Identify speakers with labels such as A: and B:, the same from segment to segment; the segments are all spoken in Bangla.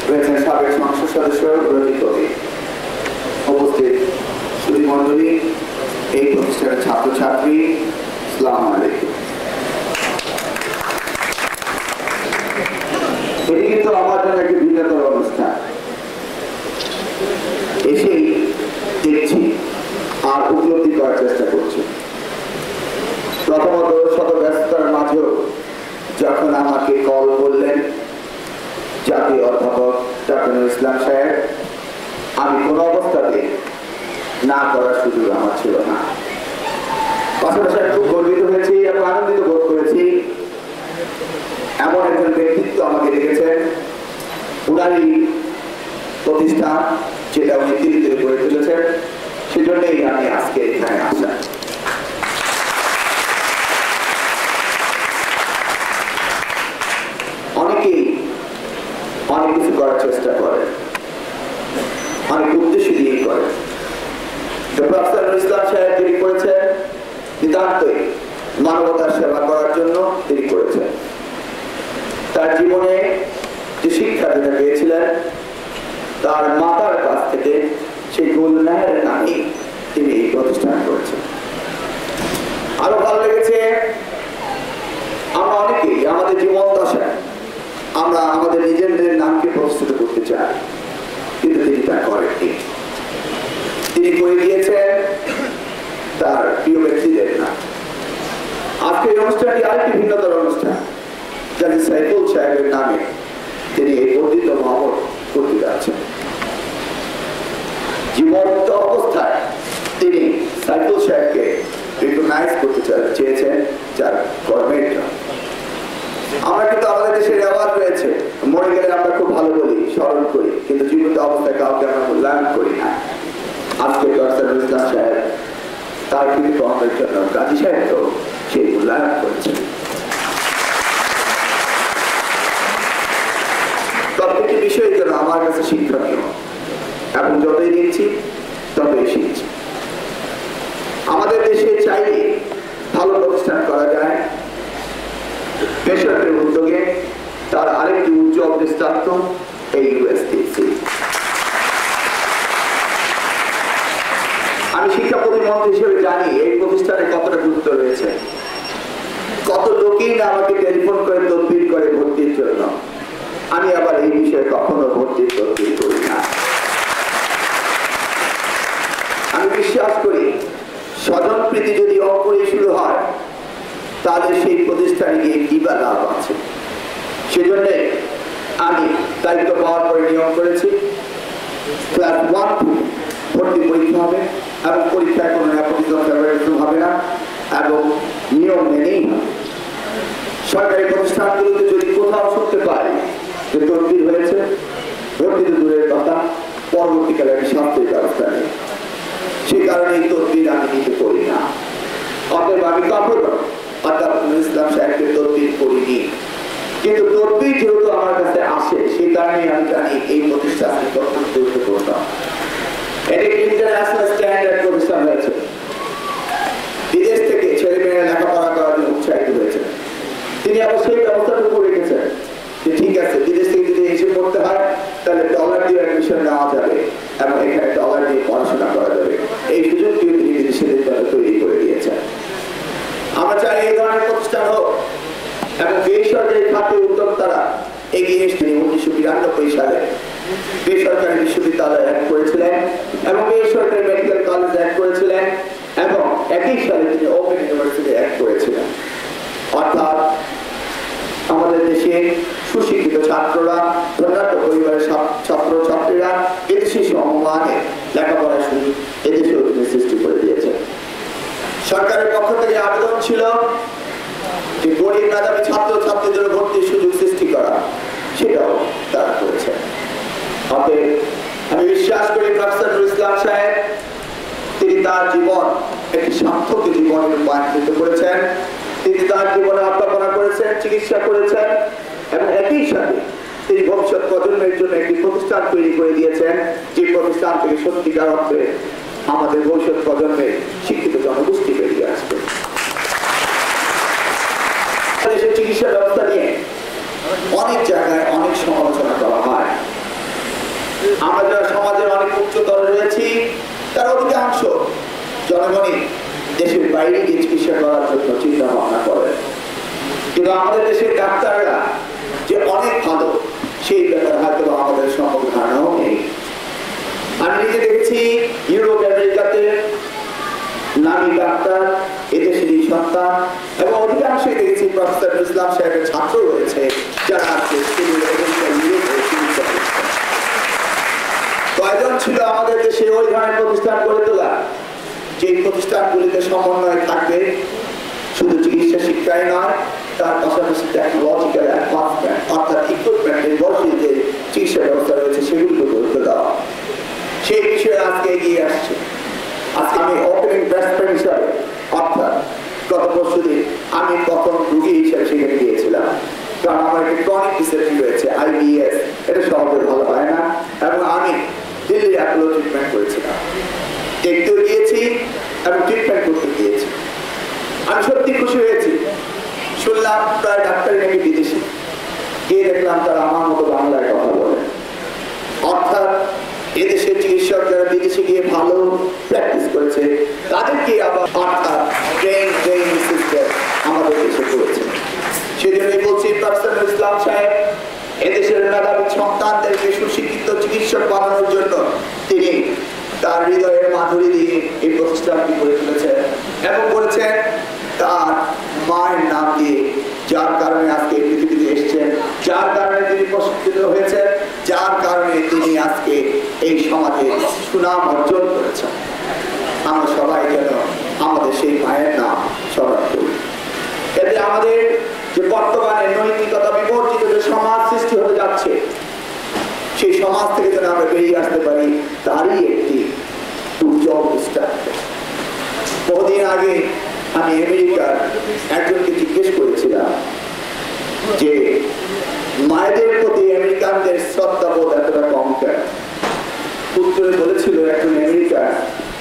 A: রয়েছেন সাবেক সংসদ সদস্য রঞ্জিত কবি, উপস্থিত সুধীমণ্ডলী, এই প্রতিষ্ঠানের ছাত্রছাত্রী, আসসালামু আলাইকুম। এটি কিন্তু আমার জন্য একটি ভিন্নতর অনুষ্ঠান। এসেই দেখছি আর উপলব্ধি করার চেষ্টা করছি। প্রথমত শত ব্যস্ততার মাঝেও যখন আমাকে কল করলেন জাতীয় অধ্যাপক ডক্টর নজরুল ইসলাম সাহেব, আমি কোন অবস্থাতে না করার সুযোগ আমার ছিল না। পাশাপাশি খুব গর্বিত হয়েছি এবং আনন্দিত বোধ করেছি। এমন একজন ব্যক্তিত্ব আমাকে রেখেছেন, উনারই প্রতিষ্ঠান যেটা উনি ধীরে ধীরে গড়ে তুলেছেন, সেজন্যই আমি আজকে এখানে আসা। অনেকেই অনেক কিছু করার চেষ্টা করে, অনেক উদ্দেশ্য দিয়ে করে। প্রফেসর নজরুল ইসলাম সাহেব যিনি করেছেন, নিতান্তই মানবতার সেবা করার জন্য তিনি করেছেন। তার জীবনে যে শিক্ষা তিনি পেয়েছিলেন তার মাতার কাছ থেকে সেই গুলনাহের নামে তিনি এই প্রতিষ্ঠান করেছেন। আরো ভালো লেগেছে, আমরা অনেকেই আমাদের জীবন দশায় আমরা আমাদের নিজেদের নামকে প্রস্তুত করতে চাই, কিন্তু তিনি তা করেননি। তিনি করে দিয়েছেন তার প্রিয় ব্যক্তিদের নাম। আজকে এই অনুষ্ঠানটি আরেকটি ভিন্নতর অনুষ্ঠান, জানি সাইফুল সাহেবের নামে তিনি এই বর্ধিত মহৎ করতে যাচ্ছেন। জীবন্ত অবস্থায় তিনি সাইফুল সাহেবকে রিকগনাইজ করতে চেয়েছেন যার কর্মের জন্য। আমরা কিন্তু আমাদের দেশের রেওয়াজ রয়েছে, মরে গেলে আমরা খুব ভালো বলি, স্মরণ করি, কিন্তু জীবন্ত অবস্থায় কাউকে আমরা মূল্যায়ন করি না। আজকে ডক্টর নজরুল ইসলাম সাহেব তার কিন্তু কর্মের জন্য গাজী সাহেবকেও সেই মূল্যায়ন করেছেন। প্রত্যেকটি বিষয়ের জন্য আমার কাছে শিক্ষণীয় এবং যতই দেখছি ততই শিখছি। আমাদের দেশে চাইলে ভালো প্রতিষ্ঠান করা যায় বেসরকারি উদ্যোগে। তার আরেকটি উজ্জ্বল দৃষ্টান্ত এই ইউএসটিসি। আমি শিক্ষা প্রতিমন্ত্রী হিসেবে জানি এই প্রতিষ্ঠানে কতটা গুরুত্ব রয়েছে। কত লোকেই না আমাকে টেলিফোন করে তদবির করে ভর্তির জন্য। আমি আবার এই বিষয়ে কখনো ভর্তির তদবির করি না। আমি বিশ্বাস করি স্বজন প্রীতি যদি অপরিশুদ্ধ হয় তাহলে সেই প্রতিষ্ঠানে গিয়ে কি বা লাভ আছে। সেজন্য আমি দায়িত্ব পাওয়ার পরে নিয়ম করেছি ক্লাস 1 ভর্তি পরীক্ষা হবে এবং পরীক্ষায় কোনো নেপোটিজম হবে না এবং নিয়ম মেনেই হবে। সরকারি প্রতিষ্ঠানগুলোতে যদি কোথাও শুনতে পাই যে তদবির হয়েছে, ভর্তি তো দূরের কথা, পরবর্তীকালে আমি শাস্তির ব্যবস্থা নেই। সেই কারণে এই তদবির আমি নিতে করি না। অতএব আমি কখনো অর্থাৎ ইসলাম সাহেবকে তদবির করিনি, কিন্তু তদবির যেহেতু আমার কাছে আসে সেই কারণে আমি জানি এই প্রতিষ্ঠানটি কখন গুরুত্বপূর্ণ। এটি ইন্টারন্যাশনাল স্ট্যান্ডার্ড প্রতিষ্ঠান হয়েছে। বিদেশ থেকে ছেলেমেয়েরা লেখাপড়া করার জন্য উৎসাহিত হয়েছে। তিনি আবার সেই ব্যবস্থাটুকু রেখেছেন যে ঠিক আছে, বিদেশ থেকে যদি এসে পড়তে হয় তাহলে ডলার দিয়ে অ্যাডমিশন নেওয়া যাবে এবং এখানে ডলার দিয়ে পড়াশোনা করা যাবে। এই সুযোগটিও তিনি বিদেশিদের জন্য তৈরি করে দিয়েছেন। আমরা চাই এই ধরনের প্রতিষ্ঠান হোক এবং বেসরকারি খাতে উদ্যোক্তারা এগিয়ে এসে 1992 সালে বেসরকারি বিশ্ববিদ্যালয় অ্যাক্ট করেছিলেন এবং বেসরকারি মেডিকেল কলেজ অ্যাক্ট করেছিলেন এবং একই সালে তিনি ওপেন ইউনিভার্সিটি অ্যাক্ট করেছিলেন। অর্থাৎ আমাদের দেশে সুশিক্ষিত ছাত্ররা, ধনাঢ্য পরিবারের ছাত্রছাত্রীরা এদেশে সমমানে লেখাপড়ার সুযোগ এদেশেও তিনি সৃষ্টি করে দিয়েছেন। সরকারের পক্ষ থেকে আবেদন ছিল যে গরিব মেধাবী ছাত্রছাত্রীদের ভর্তির সুযোগ সৃষ্টি করা, সেটাও তারা করেছে। অতএব আমি বিশ্বাস করি প্রফেসর নজরুল ইসলাম সাহেব তিনি তার জীবন একটি সার্থক জীবনে রূপান্তরিত করেছেন। তিনি তার জীবনে অধ্যাপনা করেছেন, চিকিৎসা করেছেন এবং একই সাথে তিনি ভবিষ্যৎ প্রজন্মের জন্য একটি প্রতিষ্ঠান তৈরি করে দিয়েছেন, যে প্রতিষ্ঠান থেকে সত্যিকার অর্থে আমাদের ভবিষ্যৎ প্রজন্মের শিক্ষিত জনগোষ্ঠী বেরিয়ে আসবে। দেশের চিকিৎসা ব্যবস্থা নিয়ে অনেক অনেক জায়গায় অনেক সমালোচনা করা হয়। আমরা যারা সমাজের অনেক উচ্চতর রয়েছি তার অধিকাংশ জনগণই দেশের বাইরে গিয়ে চিকিৎসা করার জন্য চিন্তা ভাবনা করে, কিন্তু আমাদের দেশের ডাক্তাররা যে অনেক ভালো সেই ব্যাপারে হয়তো আমাদের সম্পর্কে ধারণাও নেই। আমি নিজে দেখেছি ইউরোপ আমেরিকাতে নামী ডাক্তার এদেশেরই সন্তান, এবং অধিকাংশই দেখেছি প্রফেসর ইসলাম সাহেবের ছাত্র রয়েছে যারা আজকে কয়জন ছিল আমাদের দেশে ওই ধরনের প্রতিষ্ঠান গড়ে তোলা যে প্রতিষ্ঠানগুলিতে সমন্বয় থাকবে শুধু চিকিৎসা শিক্ষায় নয়, তার পাশাপাশি টেকনোলজিক্যাল অ্যাডভান্সমেন্ট অর্থাৎ ইকুইপমেন্টের বর্ষিত যে চিকিৎসা ব্যবস্থা রয়েছে সেগুলিকে গুরুত্ব দেওয়া। সেই বিষয়ে আজকে এগিয়ে আসছে। আজকে আমি ওপেনিং ব্রেস্টফিডিং হিসাবে অর্থাৎ গত পরশুদিন আমি প্রথম রোগী হিসাবে সেখানে গিয়েছিলাম, কারণ আমার একটি ক্রনিক ডিসেবিলিটি রয়েছে IBS, এটা সহজে ভালো হয় না, এবং আমি দিল্লির অ্যাপোলো ট্রিটমেন্ট করেছিলাম, দেখতেও গিয়েছি এবং ট্রিটমেন্ট করতে গিয়েছি। আমি সত্যি খুশি হয়েছি, শুনলাম প্রায় ডাক্তারই নাকি বিদেশি, গিয়ে দেখলাম তারা আমার মতো বাংলায় কথা বলে। অর্থাৎ এদেশের চিকিৎসক যারা বিদেশে গিয়ে ভালো প্র্যাকটিস করেছে তাদেরকে আবার অর্থাৎ ট্রেন সিস্টেম আমাদের দেশে করেছে। সেজন্যই বলছি প্রফেসর ইসলাম সাহেব এদেশের মেধাবী সন্তানদেরকে সুশিক্ষিত চিকিৎসক বানানোর জন্য তিনি তার হৃদয়ের মাধুরী দিয়ে এই প্রতিষ্ঠানটি গড়ে তুলেছেন এবং করেছেন তার মায়ের নাম দিয়ে, যার কারণে আজকে পৃথিবীতে এসেছেন, যার কারণে তিনি প্রশিক্ষিত হয়েছেন, যার কারণে তিনি আজকে এই সমাজে সুনাম অর্জন করেছেন। আমরা সবাই যেন আমাদের সেই মায়ের নাম স্মরণ করি। এতে আমাদের যে বর্তমানে নৈতিকতা বিবর্জিত যে সমাজ সৃষ্টি হতে যাচ্ছে সেই সমাজ থেকে যেন আমরা বেরিয়ে আসতে পারি তারই একটি উজ্জ্বল দৃষ্টান্ত। বহুদিন আগে আমি আমেরিকার একজনকে জিজ্ঞেস করেছিলাম যে মায়েদের প্রতি আমেরিকানদের শ্রদ্ধাবোধ এতটা কম কেন। উত্তরে বলেছিল একজন আমেরিকান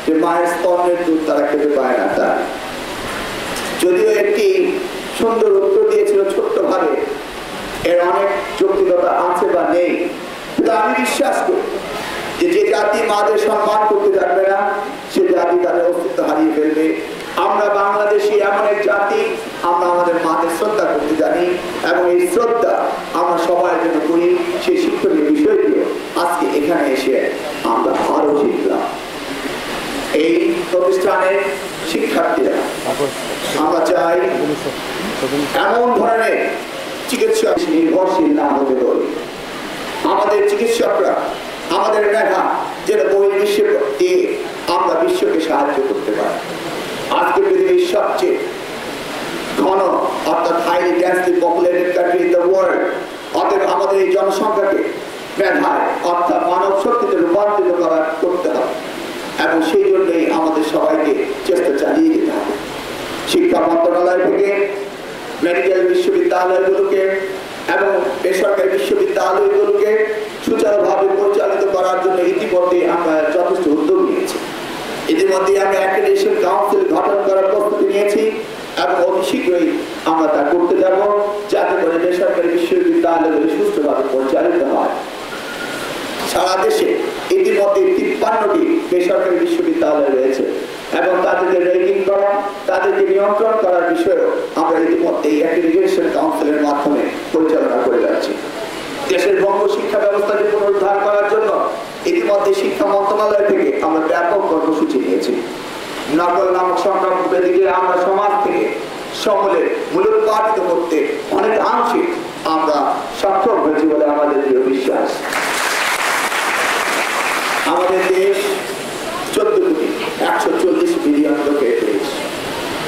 A: যে মায়ের স্তনের দুধ তারা খেতে পায় না। তার যদিও একটি সুন্দর উত্তর দিয়েছিল ছোট্ট ভাবে, এর অনেক যৌক্তিকতা আছে বা নেই, কিন্তু আমি বিশ্বাস করি যে জাতি মাদের সম্মান করতে জানবে না সে জাতি তাদের অস্তিত্ব হারিয়ে ফেলবে। আমরা বাংলাদেশি এমন এক জাতি, আমরা আমাদের মাদের শ্রদ্ধা করতে জানি এবং এই শ্রদ্ধা আমরা সবাই জন্য করি। সেই শিক্ষণীয় বিষয়টিও আজকে এখানে এসে আমরা আরো শিখলাম। এই প্রতিষ্ঠানের শিক্ষার্থীরা আমরা চাই এমন ধরনের চিকিৎসা নির্ভরশীল না হতে পারি। আমাদের চিকিৎসকরা আমাদের মেধা যেন বহির্বিশ্বে দিয়ে আমরা বিশ্বকে সাহায্য করতে পারি। আজকে পৃথিবীর সবচেয়ে ঘন অর্থাৎ highly densely populated country in the world, অতএব আমাদের এই জনসংখ্যাকে মেধায় অর্থাৎ মানব শক্তিতে রূপান্তরিত করতে হবে এবং সেই জন্যই আমাদের সবাইকে চেষ্টা চালিয়ে যেতে হবে। শিক্ষা মন্ত্রণালয় থেকে মেডিকেল বিশ্ববিদ্যালয়গুলোকে এবং বেসরকারি বিশ্ববিদ্যালয়গুলোকে সুচারুভাবে পরিচালিত করার জন্য ইতিমধ্যে আমরা যথেষ্ট উদ্যোগ নিয়েছি। ইতিমধ্যে আমরা অ্যাক্রেডিটেশন কাউন্সিল গঠন করার প্রস্তুতি নিয়েছি এবং অতি শীঘ্রই আমরা তা করতে যাব, যাতে করে বেসরকারি বিশ্ববিদ্যালয়গুলি সুষ্ঠুভাবে পরিচালিত হয়। সারা দেশে ইতিমধ্যে 53টি বেসরকারি বিশ্ববিদ্যালয় রয়েছে এবং তাদেরকে রেটিং করা, তাদেরকে নিয়ন্ত্রণ করার বিষয়েও আমরা ইতিমধ্যে এই অ্যাক্রেডিটেশন কাউন্সিলের মাধ্যমে পরিচালনা করে যাচ্ছি। দেশের বঙ্গ শিক্ষা ব্যবস্থাকে পুনরুদ্ধার করার জন্য ইতিমধ্যে শিক্ষা মন্ত্রণালয় থেকে আমরা ব্যাপক কর্মসূচি নিয়েছি। নকল নামক সংক্রামক ব্যাধিকে আমরা সমাজ থেকে সকলে মূলোৎপাটিত করতে অনেক আংশিক আমরা সক্ষম হয়েছি বলে আমাদের দৃঢ় বিশ্বাস। আমাদের দেশ 14,140 বিলিয়ন লোকের দেশ।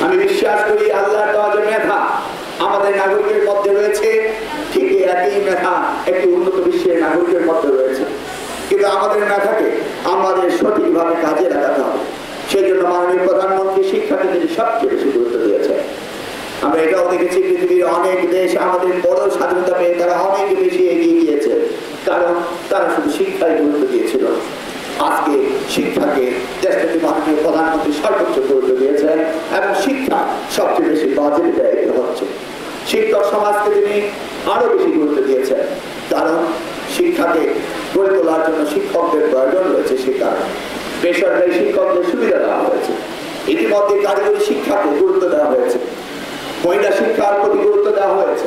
A: আমি বিশ্বাস করি আল্লাহর দেওয়া যে মেধা আমাদের নাগরিকের মধ্যে রয়েছে, ঠিক একই মেধা একটি উন্নত বিশ্বের নাগরিকের মধ্যে রয়েছে, কিন্তু আমাদের মেধাকে আমাদের সঠিকভাবে কাজে লাগাতে হবে। সেই জন্য মাননীয় প্রধানমন্ত্রী শিক্ষাকে তিনি সবচেয়ে বেশি গুরুত্ব দিয়েছেন। আমরা এটাও দেখেছি পৃথিবীর অনেক দেশ আমাদের বড় স্বাধীনতা পেয়ে তারা অনেক বেশি এগিয়ে গিয়েছে, কারণ তারা শুধু শিক্ষায় গুরুত্ব দিয়েছিল। আজকে শিক্ষাকে দেশটির মাননীয় প্রধানমন্ত্রী সর্বোচ্চ গুরুত্ব দিয়েছেন এবং শিক্ষা সবচেয়ে বেশি বাজেট ব্যয় হচ্ছে। শিক্ষক সমাজকে তিনি আরো বেশি গুরুত্ব দিয়েছেন, কারণ শিক্ষাকে গড়ে তোলার জন্য শিক্ষকদের প্রয়োজন রয়েছে। সে কারণে বেসরকারি শিক্ষকদের সুবিধা দেওয়া হয়েছে। ইতিমধ্যে কারিগরি শিক্ষাকে গুরুত্ব দেওয়া হয়েছে, মহিলা শিক্ষার প্রতি গুরুত্ব দেওয়া হয়েছে।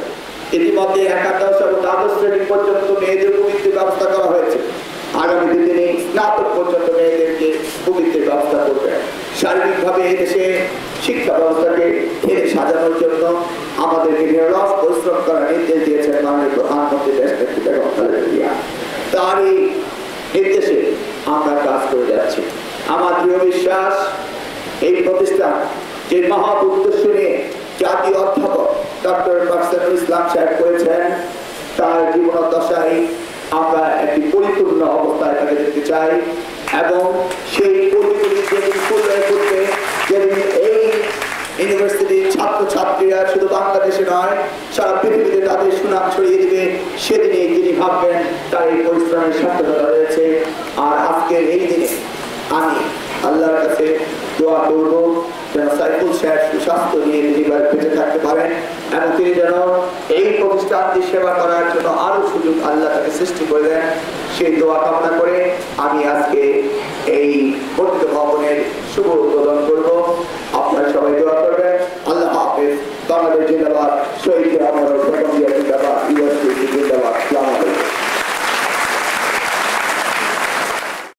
A: ইতিমধ্যে একাদশ এবং দ্বাদশ শ্রেণী পর্যন্ত মেয়েদের উপবৃত্তির ব্যবস্থা করা হয়েছে। আগামী দিনে স্নাতক পর্যন্ত মেয়েদেরকে উপবৃত্তির ব্যবস্থা করবে। শারীরিকভাবে এদেশে শিক্ষা ব্যবস্থাকে ঢেলে সাজানোর জন্য আমাদেরকে নিরলস পরিশ্রম করার নির্দেশ দিয়েছেন মাননীয় প্রধানমন্ত্রী দেশ নেত্রী বেগম খালেদা জিয়া। তার এই নির্দেশে আমরা কাজ করে যাচ্ছি। আমার দৃঢ় বিশ্বাস এই প্রতিষ্ঠান যে মহৎ উদ্দেশ্য নিয়ে জাতীয় অধ্যাপক ডক্টর মাহমুদুল ইসলাম সাহেব করেছেন, তার জীবনদশায় আমরা একটি পরিপূর্ণ অবস্থায় তাকে দেখতে চাই এবং সেই পরিপূর্ণ যেদিন পূর্ণের করতে যেদিন এই ইউনিভার্সিটির ছাত্রছাত্রীরা শুধু বাংলাদেশে নয় সারা পৃথিবীতে তাদের সুনাম ছড়িয়ে দিবে, সেদিনে যিনি ভাববেন তার এই পরিশ্রমের সার্থকতা রয়েছে। আর আজকের এই দিনে আমি আল্লাহর কাছে দোয়া করব যেন সাইফুল সাহেব সুস্বাস্থ্য নিয়ে তিনি বেঁচে থাকতে পারেন এবং তিনি যেন এই প্রতিষ্ঠানটি সেবা করার জন্য আরো সুযোগ আল্লাহ তাকে সৃষ্টি করে দেন, সেই দোয়া কামনা করে আমি আজকে এই পতিত ভবনের শুভ উদ্বোধন করব। আপনারা সবাই দোয়া করবেন। আল্লাহ হাফেজ। বাংলাদেশ জিন্দাবাদ। শহীদ